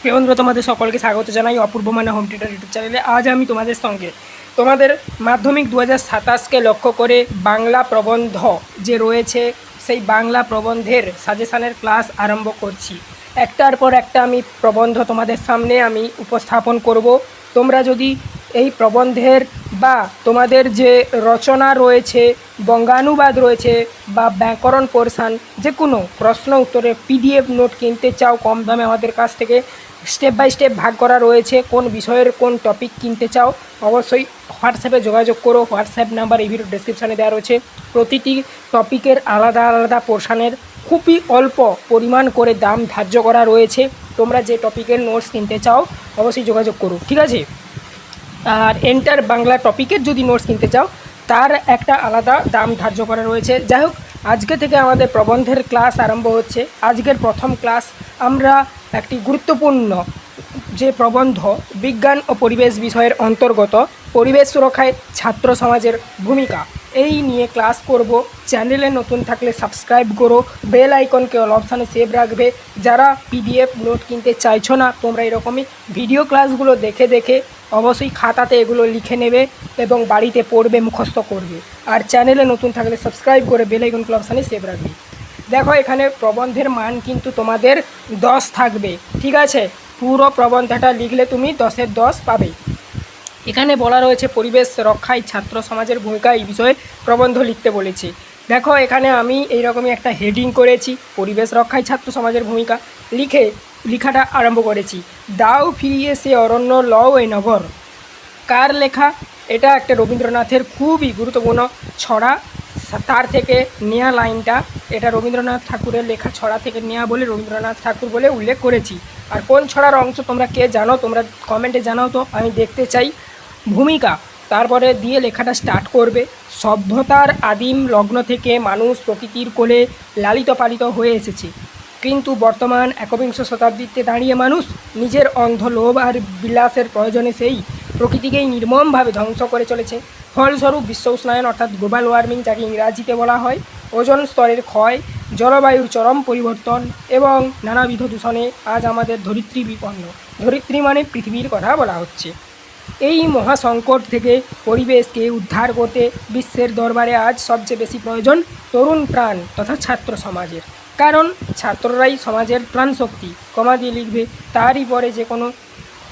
প্রিয় বন্ধুরা, তোমাদের সকলকে স্বাগত জানাই অপূর্ব মানে হোম থিয়েটার ইউটিউব চ্যানেলে। আজ আমি তোমাদের সঙ্গে তোমাদের মাধ্যমিক 2027কে লক্ষ্য করে বাংলা প্রবন্ধ যে রয়েছে সেই বাংলা প্রবন্ধের সাজেশানের ক্লাস আরম্ভ করছি। একটার পর একটা আমি প্রবন্ধ তোমাদের সামনে আমি উপস্থাপন করব। তোমরা যদি এই প্রবন্ধের বা তোমাদের যে রচনা রয়েছে, বঙ্গানুবাদ রয়েছে বা ব্যাকরণ পোর্শন, যে কোনো প্রশ্ন উত্তরের পিডিএফ নোট কিনতে চাও কম দামে আমাদের কাছ থেকে, স্টেপ বাই স্টেপ ভাগ করা রয়েছে কোন বিষয়ের কোন টপিক কিনতে চাও, অবশ্যই হোয়াটসঅ্যাপে যোগাযোগ করো। হোয়াটসঅ্যাপ নাম্বার এই ভিডিও ডেসক্রিপশানে দেওয়া রয়েছে। প্রতিটি টপিকের আলাদা আলাদা পোর্শনের খুবই অল্প পরিমাণ করে দাম ধার্য করা রয়েছে। তোমরা যে টপিকের নোটস কিনতে চাও অবশ্যই যোগাযোগ করো, ঠিক আছে। আর এন্টার বাংলা টপিকের যদি নোটস কিনতে চাও তার একটা আলাদা দাম ধার্য করা রয়েছে। যাই হোক, আজকে থেকে আমাদের প্রবন্ধের ক্লাস আরম্ভ হচ্ছে। আজকের প্রথম ক্লাস আমরা একটি গুরুত্বপূর্ণ যে প্রবন্ধ বিজ্ঞান ও পরিবেশ বিষয়ের অন্তর্গত পরিবেশ সুরক্ষায় ছাত্র সমাজের ভূমিকা এই নিয়ে ক্লাস করব। চ্যানেলে নতুন থাকলে সাবস্ক্রাইব করো, বেল আইকনকে অল অপশানে সেভ রাখবে। যারা পিডিএফ নোট কিনতে চাইছো না, তোমরা এরকমই ভিডিও ক্লাসগুলো দেখে দেখে অবশ্যই খাতাতে এগুলো লিখে নেবে এবং বাড়িতে পড়বে, মুখস্থ করবে। আর চ্যানেলে নতুন থাকলে সাবস্ক্রাইব করে বেল আইকনকে অপশানে সেভ রাখবে। দেখো, এখানে প্রবন্ধের মান কিন্তু তোমাদের 10 থাকবে, ঠিক আছে। পুরো প্রবন্ধটা লিখলে তুমি 10-এর 10 পাবে। এখানে বলা রয়েছে পরিবেশ রক্ষায় ছাত্র সমাজের ভূমিকা এই বিষয়ে প্রবন্ধ লিখতে বলেছে। দেখো, এখানে আমি এইরকমই একটা হেডিং করেছি, পরিবেশ রক্ষায় ছাত্র সমাজের ভূমিকা, লিখে লেখাটা আরম্ভ করেছি। দাও ফিরিয়ে সে অরণ্য লও এ নগর। কার লেখা? এটা একটা রবীন্দ্রনাথের খুবই গুরুত্বপূর্ণ ছড়া, তার থেকে নেয়া লাইনটা। এটা রবীন্দ্রনাথ ঠাকুরের লেখা ছড়া থেকে নেওয়া বলে রবীন্দ্রনাথ ঠাকুর বলে উল্লেখ করেছি। আর কোন ছড়ার অংশ তোমরা কে জানো, তোমরা কমেন্টে জানাও তো, আমি দেখতে চাই। ভূমিকা তারপরে দিয়ে লেখাটা স্টার্ট করবে। সভ্যতার আদিম লগ্ন থেকে মানুষ প্রকৃতির কোলে লালিত পালিত হয়ে এসেছে, কিন্তু বর্তমান একবিংশ শতাব্দীতে দাঁড়িয়ে মানুষ নিজের অন্ধ লোভ আর বিলাসের প্রয়োজনে সেই প্রকৃতিকেই নির্মমভাবে ধ্বংস করে চলেছে। ফলস্বরূপ বিশ্ব উষ্ণায়ন অর্থাৎ গ্লোবাল ওয়ার্মিং, যাকে ইংরাজিতে বলা হয়, ওজোন স্তরের ক্ষয়, জলবায়ুর চরম পরিবর্তন এবং নানাবিধ দূষণে আজ আমাদের ধরিত্রী বিপন্ন। ধরিত্রী মানে পৃথিবীর কথা বলা হচ্ছে। এই মহাসংকট থেকে পরিবেশকে উদ্ধার করতে বিশ্বের দরবারে আজ সবচেয়ে বেশি প্রয়োজন তরুণ প্রাণ তথা ছাত্র সমাজের। কারণ ছাত্ররাই সমাজের প্রাণ শক্তি। কমা দিয়ে লিখবে, তারই পরে যে কোনো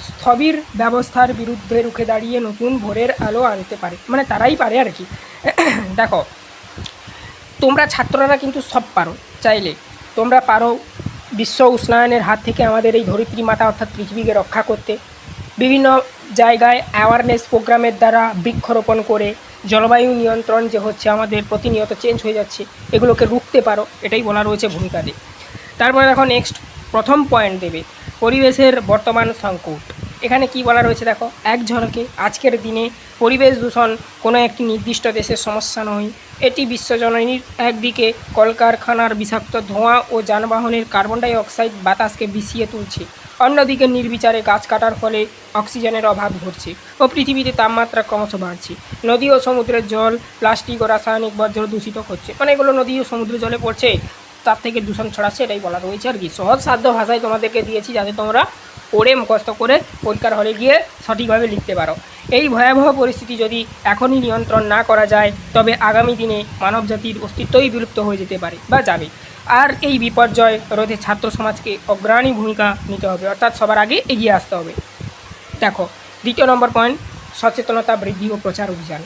স্থবির ব্যবস্থার বিরুদ্ধে রুখে দাঁড়িয়ে নতুন ভোরের আলো আনতে পারে, মানে তারাই পারে আর কি। দেখো, তোমরা ছাত্ররা কিন্তু সব পারো, চাইলে তোমরা পারো বিশ্ব উষ্ণায়নের হাত থেকে আমাদের এই ধরিত্রী মাতা অর্থাৎ পৃথিবীকে রক্ষা করতে। বিভিন্ন জায়গায় অ্যাওয়ারনেস প্রোগ্রামের দ্বারা বৃক্ষরোপণ করে জলবায়ু নিয়ন্ত্রণ যে হচ্ছে আমাদের প্রতিনিয়ত চেঞ্জ হয়ে যাচ্ছে, এগুলোকে রুখতে পারো। এটাই বলা রয়েছে ভূমিকাতে। তারপরে দেখো, নেক্সট প্রথম পয়েন্ট দেবে পরিবেশের বর্তমান সংকট। এখানে কি বলা রয়েছে দেখো, এক ঝলকে আজকের দিনে পরিবেশ দূষণ কোনো একটি নির্দিষ্ট দেশের সমস্যা নয়। এটি বিশ্বজননীর একদিকে কলকারখানার বিষাক্ত ধোঁয়া ও যানবাহনের কার্বন ডাই অক্সাইড বাতাসকে বিষিয়ে তুলছে, অন্যদিকে নির্বিচারে গাছ কাটার ফলে অক্সিজেনের অভাব ঘটছে ও পৃথিবীতে তাপমাত্রা ক্রমশ বাড়ছে। নদী ও সমুদ্রের জল প্লাস্টিক ও রাসায়নিক বর্জ্য দূষিত করছে, মানে এগুলো নদী ও সমুদ্রের জলে পড়ছে, তার থেকে দূষণ ছড়াচ্ছে, এটাই বলা রয়েছে আর কি। সহজ সাধ্য ভাষায় তোমাদেরকে দিয়েছি যাতে তোমরা পড়ে মুখস্থ করে পরীক্ষার হলে গিয়ে সঠিকভাবে লিখতে পারো। এই ভয়াবহ পরিস্থিতি যদি এখনই নিয়ন্ত্রণ না করা যায় তবে আগামী দিনে মানবজাতির অস্তিত্বই বিলুপ্ত হয়ে যেতে পারে বা যাবে। আর এই বিপর্যয় রোধে ছাত্র সমাজকে অগ্রণী ভূমিকা নিতে হবে, অর্থাৎ সবার আগে এগিয়ে আসতে হবে। দেখো, দ্বিতীয় নম্বর পয়েন্ট, সচেতনতা বৃদ্ধি ও প্রচার অভিযান।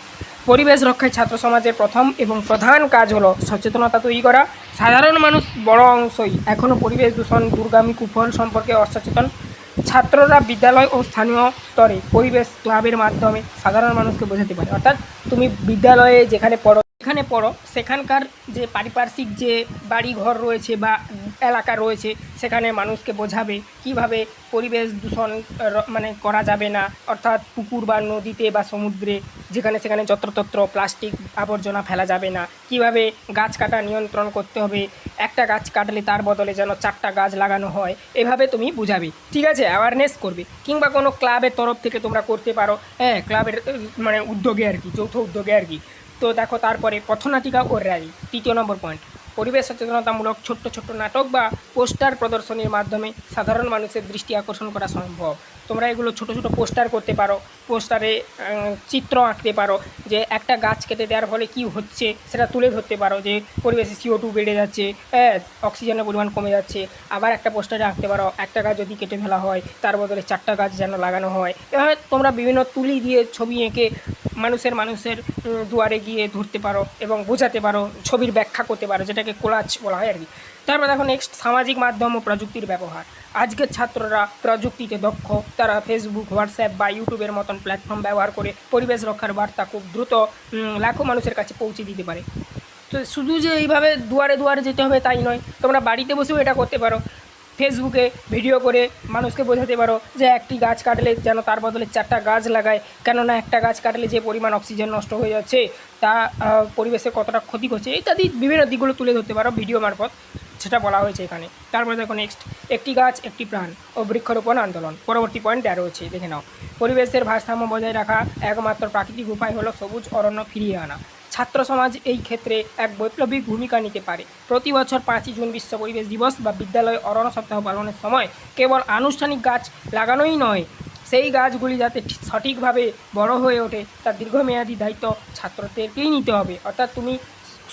পরিবেশ রক্ষায় ছাত্র সমাজের প্রথম এবং প্রধান কাজ হলো সচেতনতা তৈরি করা। সাধারণ মানুষ বড় অংশই এখনও পরিবেশ দূষণ দূরগামী কুফল সম্পর্কে অসচেতন। ছাত্ররা বিদ্যালয় ও স্থানীয় স্তরে পরিবেশ ক্লাবের মাধ্যমে সাধারণ মানুষকে বোঝাতে পারে, অর্থাৎ তুমি বিদ্যালয়ে যেখানে পড়ো সেখানকার যে পারিপার্শ্বিক যে বাড়ি ঘর রয়েছে বা এলাকা রয়েছে সেখানে মানুষকে বোঝাবে কিভাবে পরিবেশ দূষণ মানে করা যাবে না, অর্থাৎ পুকুর বা নদীতে বা সমুদ্রে যেখানে সেখানে যত্রতত্র প্লাস্টিক আবর্জনা ফেলা যাবে না, কিভাবে গাছ কাটা নিয়ন্ত্রণ করতে হবে, একটা গাছ কাটলে তার বদলে যেন 4টা গাছ লাগানো হয়, এভাবে তুমি বুঝাবে, ঠিক আছে। অ্যাওয়ারনেস করবে, কিংবা কোনো ক্লাবের তরফ থেকে তোমরা করতে পারো, হ্যাঁ, ক্লাবের মানে উদ্যোগে আর কি, যৌথ উদ্যোগে আর কি। তো দেখো, তারপরে পথনাটিকা ও র্যালি, তৃতীয় নম্বর পয়েন্ট। পরিবেশ সচেতনতামূলক ছোট্ট ছোট্ট নাটক বা পোস্টার প্রদর্শনীর মাধ্যমে সাধারণ মানুষের দৃষ্টি আকর্ষণ করা সম্ভব। তোমরা এগুলো ছোট ছোট পোস্টার করতে পারো, পোস্টারে চিত্র আঁকতে পারো, যে একটা গাছ কেটে দেওয়ার ফলে কী হচ্ছে সেটা তুলে ধরতে পারো, যে পরিবেশে CO2 বেড়ে যাচ্ছে, অক্সিজেনের পরিমাণ কমে যাচ্ছে। আবার একটা পোস্টারে আঁকতে পারো একটা গাছ যদি কেটে ফেলা হয় তার বদলে 4টা গাছ যেন লাগানো হয়। এভাবে তোমরা বিভিন্ন তুলি দিয়ে ছবি এঁকে মানুষের দুয়ারে গিয়ে ধরতে পারো এবং বোঝাতে পারো, ছবির ব্যাখ্যা করতে পারো, যেটাকে কোলাজ বলা হয় আর কি। তারপর দেখো নেক্সট, সামাজিক মাধ্যম ও প্রযুক্তির ব্যবহার। আজকের ছাত্ররা প্রযুক্তিতে দক্ষ। তারা ফেসবুক, হোয়াটসঅ্যাপ বা ইউটিউবের মতন প্ল্যাটফর্ম ব্যবহার করে পরিবেশ রক্ষার বার্তা খুব দ্রুত লাখো মানুষের কাছে পৌঁছে দিতে পারে। তো শুধু যে এইভাবে দুয়ারে দুয়ারে যেতে হবে তাই নয়, তোমরা বাড়িতে বসেও এটা করতে পারো। ফেসবুকে ভিডিও করে মানুষকে বোঝাতে পারো যে একটি গাছ কাটলে যেন তার বদলে 4টা গাছ লাগায়, কেননা একটা গাছ কাটলে যে পরিমাণ অক্সিজেন নষ্ট হয়ে যাচ্ছে তা পরিবেশে কতটা ক্ষতি করছে ইত্যাদি বিভিন্ন দিকগুলো তুলে ধরতে পারো ভিডিও মারফত, সেটা বলা হয়েছে এখানে। তারপরে দেখো নেক্সট, একটি গাছ একটি প্রাণ ও বৃক্ষরোপণ আন্দোলন। পরবর্তী পয়েন্ট দেওয়া রয়েছে, দেখে নাও। পরিবেশের ভারসাম্য বজায় রাখা একমাত্র প্রাকৃতিক উপায় হলো সবুজ অরণ্য ফিরিয়ে আনা। ছাত্র সমাজ এই ক্ষেত্রে এক বৈপ্লবিক ভূমিকা নিতে পারে। প্রতি বছর 5ই জুন বিশ্ব পরিবেশ দিবস বা বিদ্যালয়ে অরণ্য সপ্তাহ পালনের সময় কেবল আনুষ্ঠানিক গাছ লাগানোই নয়, সেই গাছগুলি যাতে সঠিকভাবে বড় হয়ে ওঠে তার দীর্ঘমেয়াদী দায়িত্ব ছাত্রদেরকেই নিতে হবে। অর্থাৎ তুমি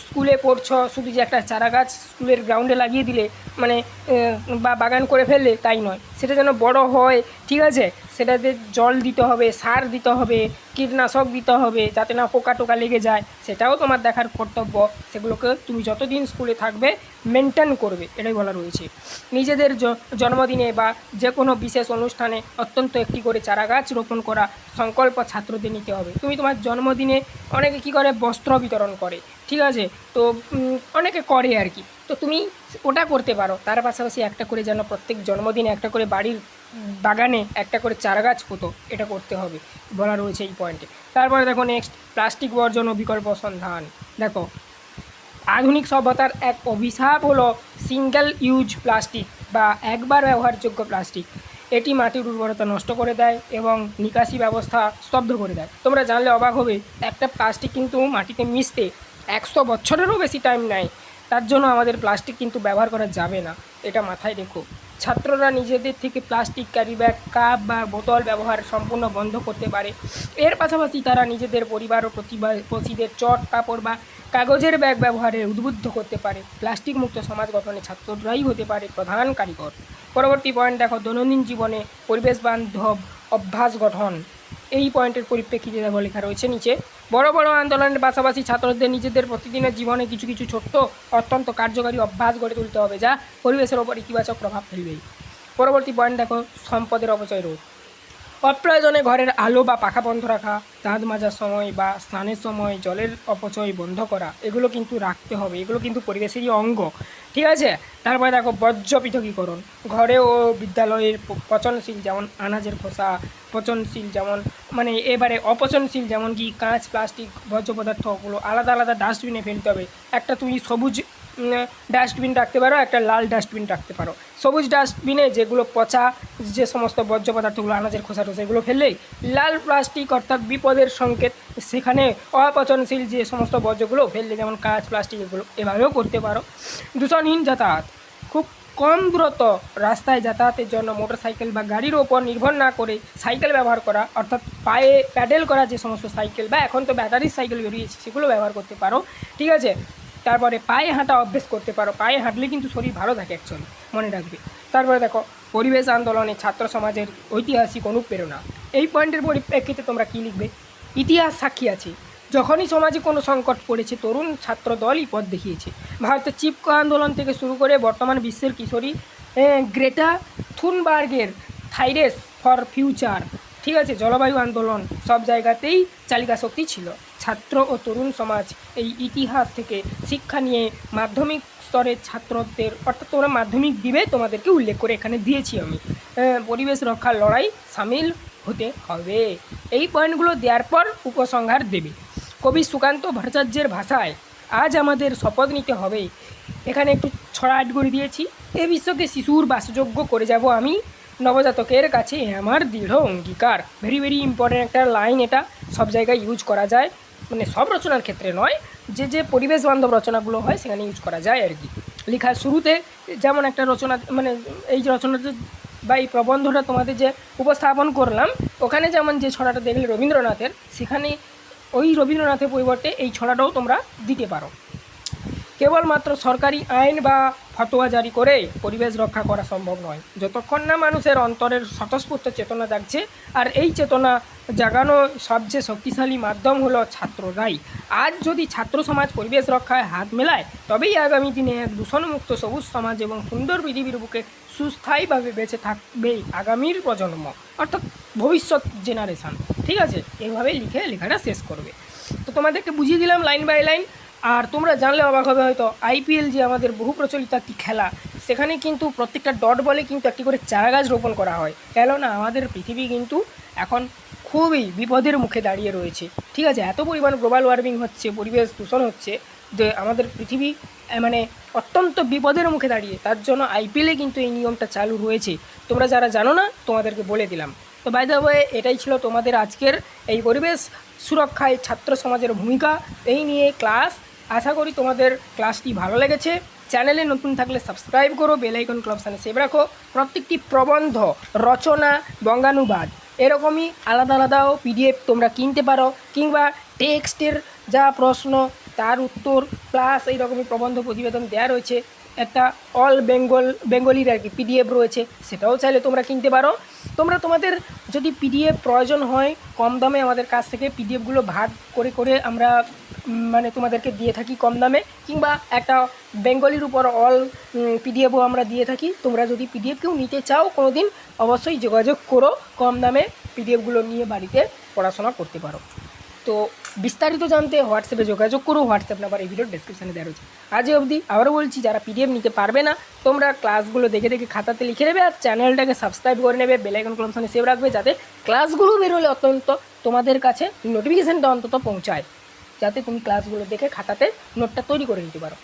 স্কুলে পড়ছো, শুধু যে একটা চারা গাছ স্কুলের গ্রাউন্ডে লাগিয়ে দিলে মানে বা বাগান করে ফেললে তাই নয়, সেটা যেন বড় হয়, ঠিক আছে, সেটাতে জল দিতে হবে, সার দিতে হবে, কীটনাশক দিতে হবে, যাতে না পোকা টোকা লেগে যায়, সেটাও তোমার দেখার কর্তব্য। সেগুলোকে তুমি যতদিন স্কুলে থাকবে মেনটেন করবে, এটাই বলা রয়েছে। নিজেদের জন্মদিনে বা যে কোনো বিশেষ অনুষ্ঠানে অত্যন্ত একটি করে চারা গাছ রোপণ করা সংকল্প ছাত্রদের নিতে হবে। তুমি তোমার জন্মদিনে অনেকে কী করে, বস্ত্র বিতরণ করে, ঠিক আছে, তো অনেকে করে আর কি, তো তুমি ওটা করতে পারো। তার পাশাপাশি একটা করে যেন প্রত্যেক জন্মদিনে একটা করে বাড়ির বাগানে একটা করে চারা গাছ পোতো, এটা করতে হবে বলা রয়েছে এই পয়েন্টে। তারপরে দেখো নেক্সট, প্লাস্টিক বর্জন ও বিকল্প সন্ধান। দেখো, আধুনিক সভ্যতার এক অভিশাপ হলো সিঙ্গেল ইউজ প্লাস্টিক বা একবার ব্যবহারযোগ্য প্লাস্টিক। এটি মাটির উর্বরতা নষ্ট করে দেয় এবং নিকাশি ব্যবস্থা স্তব্ধ করে দেয়। তোমরা জানলে অবাক হবে, একটা প্লাস্টিক কিন্তু মাটিতে মিশতে 100 বছরেরও বেশি টাইম নেয়। তার জন্য আমাদের প্লাস্টিক কিন্তু ব্যবহার করা যাবে না, এটা মাথায় রেখো। ছাত্ররা নিজেদের থেকে প্লাস্টিক ক্যারি ব্যাগ, কাপ বা বোতল ব্যবহার সম্পূর্ণ বন্ধ করতে পারে। এর পাশাপাশি তারা নিজেদের পরিবার ও প্রতিবেশীদের চট কাপড় বা কাগজের ব্যাগ ব্যবহারে উদ্বুদ্ধ করতে পারে। প্লাস্টিক মুক্ত সমাজ গঠনে ছাত্ররাই হতে পারে প্রধান কারিগর। পরবর্তী পয়েন্ট দেখো, দৈনন্দিন জীবনে পরিবেশ বান্ধব অভ্যাস গঠন। এই পয়েন্টের পরিপ্রেক্ষিতে দেখো লেখা রয়েছে নিচে, বড় বড় আন্দোলনের পাশাপাশি ছাত্রদের নিজেদের প্রতিদিনের জীবনে কিছু কিছু ছোট্ট অত্যন্ত কার্যকারী অভ্যাস গড়ে তুলতে হবে, যা পরিবেশের ওপর ইতিবাচক প্রভাব ফেলবে। পরবর্তী পয়েন্ট দেখো, সম্পদের অপচয় রোধ। অপ্রয়োজনে ঘরের আলো বা পাখা বন্ধ রাখা, দাঁত মাজার সময় বা স্নানের সময় জলের অপচয় বন্ধ করা, এগুলো কিন্তু রাখতে হবে, এগুলো কিন্তু পরিবেশেরই অঙ্গ, ঠিক আছে। তারপরে দেখো, বর্জ্য পৃথকীকরণ। ঘরে ও বিদ্যালয়ের পচনশীল যেমন আনাজের খোসা, পচনশীল যেমন মানে এবারে অপচনশীল যেমন কি কাঁচ, প্লাস্টিক, বর্জ্য পদার্থগুলো আলাদা আলাদা ডাস্টবিনে ফেলতে হবে। একটা তুমি সবুজ ডাস্টবিন রাখতে পারো, একটা লাল ডাস্টবিন রাখতে পারো। সবুজ ডাস্টবিনে যেগুলো পচা যে সমস্ত বর্জ্য পদার্থগুলো আনাজের খোসা টোসা এগুলো ফেললেই, লাল প্লাস্টিক অর্থাৎ বিপদের সংকেত, সেখানে অপচনশীল যে সমস্ত বর্জ্যগুলো ফেললে যেমন কাঁচ, প্লাস্টিক, এগুলো এভাবেও করতে পারো। দূষণহীন যাতায়াত, খুব কম দূরত্ব রাস্তায় যাতায়াতের জন্য মোটরসাইকেল বা গাড়ির ওপর নির্ভর না করে সাইকেল ব্যবহার করা, অর্থাৎ পায়ে প্যাডেল করা যে সমস্ত সাইকেল বা এখন তো ব্যাটারির সাইকেল বেরিয়েছে সেগুলো ব্যবহার করতে পারো, ঠিক আছে। তারপরে পায়ে হাঁটা অভ্যেস করতে পারো, পায়ে হাঁটলে কিন্তু শরীর ভালো থাকে অ্যাকচুয়ালি, মনে রাখবে। তারপরে দেখো, পরিবেশ আন্দোলনে ছাত্র সমাজের ঐতিহাসিক অনুপ্রেরণা। এই পয়েন্টের পরিপ্রেক্ষিতে তোমরা কী লিখবে, ইতিহাস সাক্ষী আছে, যখনই সমাজে কোনো সংকট পড়েছে তরুণ ছাত্র দলই পথ দেখিয়েছে। ভারতের চিপকো আন্দোলন থেকে শুরু করে বর্তমান বিশ্বের কিশোরী গ্রেটা থুনবার্গের থাইরেস ফর ফিউচার, ঠিক আছে, জলবায়ু আন্দোলন, সব জায়গাতেই চালিকা শক্তি ছিল। ছাত্র ও তরুণ সমাজ এই ইতিহাস থেকে শিক্ষা নিয়ে মাধ্যমিক স্তরের ছাত্রদের, অর্থাৎ তোমরা মাধ্যমিক দিবে, তোমাদেরকে উল্লেখ করে এখানে দিয়েছি আমি, পরিবেশ রক্ষার লড়াই সামিল হতে হবে। এই পয়েন্টগুলো দেওয়ার পর উপসংহার দেবে। কবি সুকান্ত ভট্টাচার্যের ভাষায়, আজ আমাদের শপথ নিতে হবে, এখানে একটু ছড়া আট করে দিয়েছি, এ বিশ্বকে শিশুর বাসযোগ্য করে যাব আমি, নবজাতকের কাছে আমার দৃঢ় অঙ্গীকার। ভেরি ভেরি ইম্পর্টেন্ট একটা লাইন, এটা সব জায়গায় ইউজ করা যায়, মানে সব রচনার ক্ষেত্রে নয়, যে পরিবেশ বান্ধব রচনাগুলো হয় সেখানে ইউজ করা যায় আর কি। লেখার শুরুতে যেমন একটা রচনা, মানে এই যে রচনাটা বা এই প্রবন্ধটা তোমাদের যে উপস্থাপন করলাম, ওখানে যেমন যে ছড়াটা দেখলে রবীন্দ্রনাথের, সেখানে ওই রবীন্দ্রনাথের পরিবর্তে এই ছড়াটাও তোমরা দিতে পারো। কেবলমাত্র সরকারি আইন বা ফতোয়া জারি করে পরিবেশ রক্ষা করা সম্ভব নয়, যতক্ষণ না মানুষের অন্তরের স্বতঃস্ফূর্ত চেতনা জাগছে। আর এই চেতনা জাগানো সবচেয়ে শক্তিশালী মাধ্যম হলো ছাত্ররাই। আজ যদি ছাত্র সমাজ পরিবেশ রক্ষায় হাত মেলায়, তবেই আগামী দিনে এক দূষণমুক্ত সবুজ সমাজ এবং সুন্দর পৃথিবীর বুকে সুস্থায়ীভাবে বেঁচে থাকবে আগামীর প্রজন্ম, অর্থাৎ ভবিষ্যৎ জেনারেশান। ঠিক আছে, এইভাবে লিখে লেখাটা শেষ করবে। তো তোমাদেরকে বুঝিয়ে দিলাম লাইন বাই লাইন। আর তোমরা জানলে অবাক হবে হয়তো, আইপিএল যে আমাদের বহু প্রচলিত একটি খেলা, সেখানে কিন্তু প্রত্যেকটা ডট বলে কিন্তু একটি করে চারা গাছ রোপণ করা হয়। কেননা আমাদের পৃথিবী কিন্তু এখন খুবই বিপদের মুখে দাঁড়িয়ে রয়েছে। ঠিক আছে, এত পরিমাণ গ্লোবাল ওয়ার্মিং হচ্ছে, পরিবেশ দূষণ হচ্ছে, যে আমাদের পৃথিবী মানে অত্যন্ত বিপদের মুখে দাঁড়িয়ে। তার জন্য আইপিএলে কিন্তু এই নিয়মটা চালু রয়েছে। তোমরা যারা জানো না, তোমাদেরকে বলে দিলাম। তো বাই দ্য ওয়ে, এটাই ছিল তোমাদের আজকের এই পরিবেশ সুরক্ষায় ছাত্র সমাজের ভূমিকা এই নিয়ে ক্লাস। আশা করি তোমাদের ক্লাসটি ভালো লেগেছে। চ্যানেলে নতুন থাকলে সাবস্ক্রাইব করো, বেল আইকন অপশানে সেভ রাখো। প্রত্যেকটি প্রবন্ধ, রচনা, বঙ্গানুবাদ এরকমই আলাদা আলাদাও পিডিএফ তোমরা কিনতে পারো, কিংবা টেক্সটের যা প্রশ্ন তার উত্তর প্লাস এইরকমই প্রবন্ধ প্রতিবেদন দেওয়া রয়েছে। একটা অল বেঙ্গলির আর কি পিডিএফ রয়েছে, সেটাও চাইলে তোমরা কিনতে পারো। তোমরা তোমাদের যদি পিডিএফ প্রয়োজন হয় কম দামে, আমাদের কাছ থেকে পিডিএফগুলো ভাগ করে করে আমরা মানে তোমাদেরকে দিয়ে থাকি কম দামে, কিংবা একটা বেঙ্গলির উপর অল পিডিএফও আমরা দিয়ে থাকি। তোমরা যদি পিডিএফ কেউ নিতে চাও কোনো দিন, অবশ্যই যোগাযোগ করো, কম দামে পিডিএফগুলো নিয়ে বাড়িতে পড়াশোনা করতে পারো। তো বিস্তারিত জানতে হোয়াটসঅ্যাপে যোগাযোগ করো, হোয়াটসঅ্যাপ নাম্বার এই ভিডিওর ডেসক্রিপশানে দেওয়া রয়েছে। আজ অবধি আবারও বলছি, যারা পিডিএফ নিতে পারবে না, তোমরা ক্লাসগুলো দেখে দেখে খাতাতে লিখে নেবে, আর চ্যানেলটাকে সাবস্ক্রাইব করে নেবে, বেল আইকন অপশানে সেভ রাখবে, যাতে ক্লাসগুলো বেরোলে অত্যন্ত তোমাদের কাছে নোটিফিকেশানটা অন্তত পৌঁছায়, যাতে তুমি ক্লাসগুলো দেখে খাতাতে নোটটা তৈরি করে নিতে পারো।